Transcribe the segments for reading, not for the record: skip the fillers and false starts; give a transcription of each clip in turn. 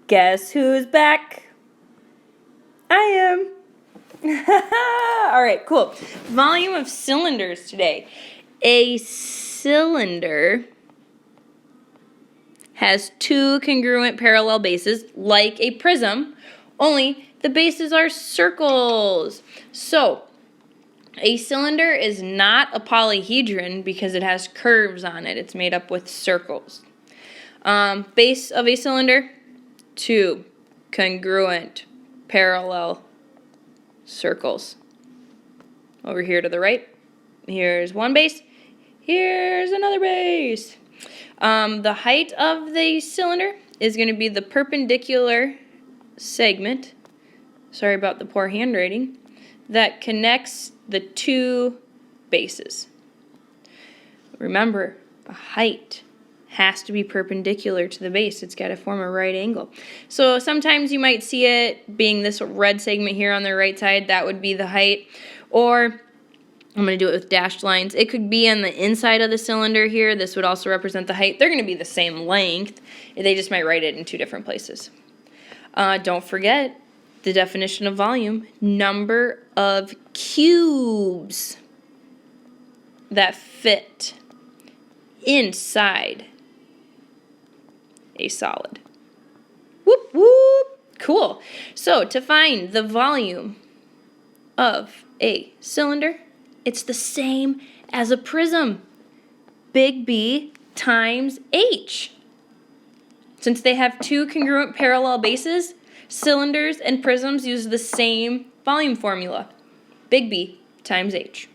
Guess who's back? I am. All right, cool. Volume of cylinders today. A cylinder has two congruent parallel bases like a prism, only the bases are circles. So, a cylinder is not a polyhedron because it has curves on it. It's made up with circles. Base of a cylinder, two congruent parallel circles. Over here to the right, here's one base, here's another base. The height of the cylinder is going to be the perpendicular segment, sorry about the poor handwriting, that connects the two bases. Remember, a height has to be perpendicular to the base. It's got to form a right angle. So sometimes you might see it being this red segment here on the right side. That would be the height. Or I'm going to do it with dashed lines. It could be on the inside of the cylinder here. This would also represent the height. They're going to be the same length. They just might write it in two different places. Don't forget the definition of volume. Number of cubes that fit inside a solid. Whoop, whoop. Cool. So to find the volume of a cylinder, it's the same as a prism. Big B times H. Since they have two congruent parallel bases, cylinders and prisms use the same volume formula. Big B times H.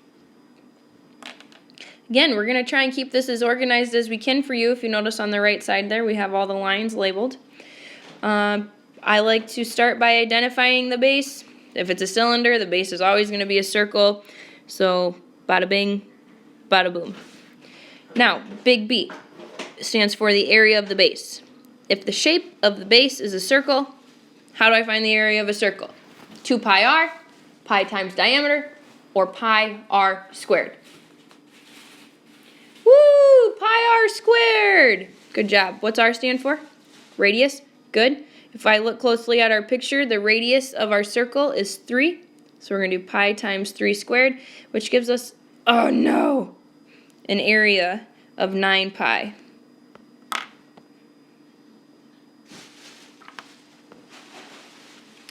Again, we're going to try and keep this as organized as we can for you. If you notice on the right side there, we have all the lines labeled. I like to start by identifying the base. If it's a cylinder, the base is always going to be a circle. So, bada bing, bada boom. Now, big B stands for the area of the base. If the shape of the base is a circle, how do I find the area of a circle? 2 pi r, pi times diameter, or pi r squared. Woo! Pi r squared! Good job. What's r stand for? Radius. Good. If I look closely at our picture, the radius of our circle is 3. So we're going to do pi times 3 squared, which gives us, oh no, an area of 9 pi.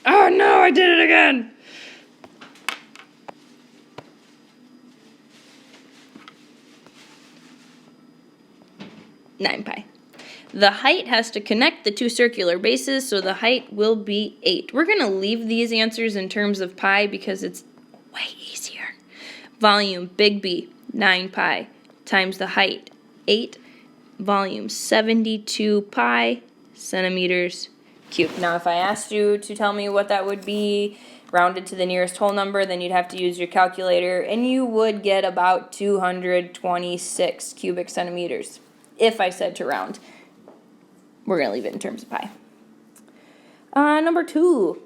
Oh no, I did it again! Nine pi. The height has to connect the two circular bases, so the height will be 8. We're going to leave these answers in terms of pi because it's way easier. Volume, big B, 9 pi, times the height, 8. Volume, 72 pi centimeters cubed. Now, if I asked you to tell me what that would be, rounded to the nearest whole number, then you'd have to use your calculator, and you would get about 226 cubic centimeters. If I said to round, we're going to leave it in terms of pi. Number 2.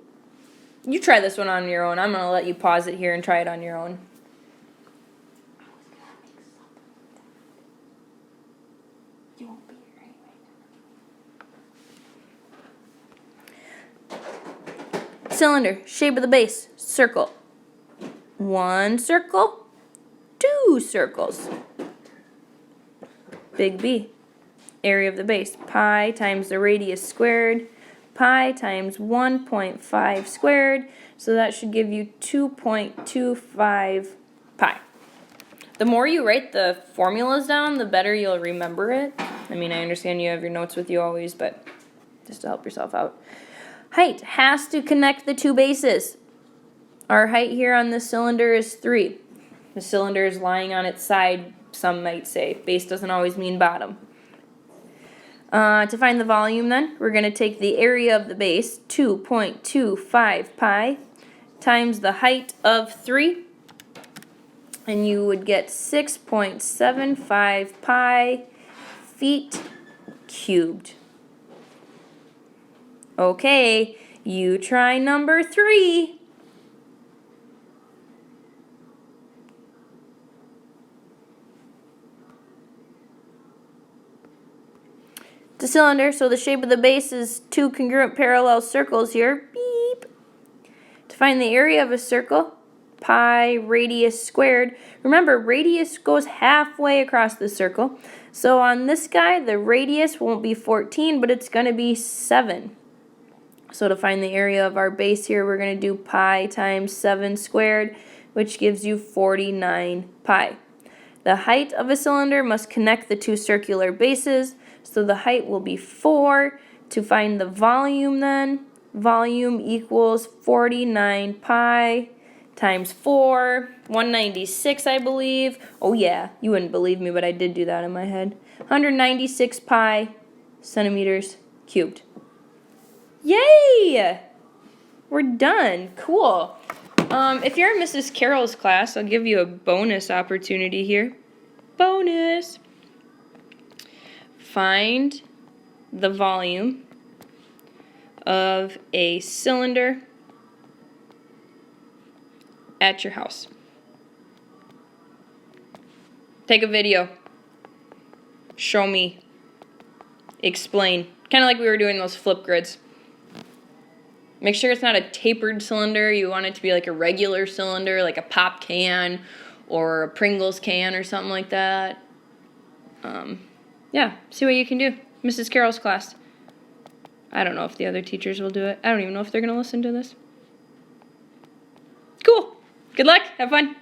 You try this one on your own. I'm going to let you pause it here and try it on your own. You won't be here anyway. Cylinder, shape of the base, circle. 1 circle, 2 circles. Big B, area of the base, pi times the radius squared, pi times 1.5 squared, so that should give you 2.25 pi. The more you write the formulas down, the better you'll remember it. I mean, I understand you have your notes with you always, but just to help yourself out. Height has to connect the two bases. Our height here on this cylinder is 3. The cylinder is lying on its side, some might say. Base doesn't always mean bottom. To find the volume then, we're going to take the area of the base, 2.25 pi, times the height of 3, and you would get 6.75 pi feet cubed. Okay, you try number 3. To cylinder, so the shape of the base is two congruent parallel circles here. Beep. To find the area of a circle, pi radius squared. Remember, radius goes halfway across the circle. So on this guy, the radius won't be 14, but it's going to be 7. So to find the area of our base here, we're going to do pi times 7 squared, which gives you 49 pi. The height of a cylinder must connect the two circular bases, so the height will be 4. To find the volume then, volume equals 49 pi times 4, 196 I believe. Oh yeah, you wouldn't believe me, but I did do that in my head. 196 pi centimeters cubed. Yay! We're done. Cool. If you're in Mrs. Carroll's class, I'll give you a bonus opportunity here. Bonus! Find the volume of a cylinder at your house. Take a video. Show me. Explain. Kind of like we were doing those flip grids. Make sure it's not a tapered cylinder. You want it to be like a regular cylinder, like a pop can or a Pringles can or something like that. Yeah, see what you can do. Mrs. Carroll's class. I don't know if the other teachers will do it. I don't even know if they're going to listen to this. Cool. Good luck. Have fun.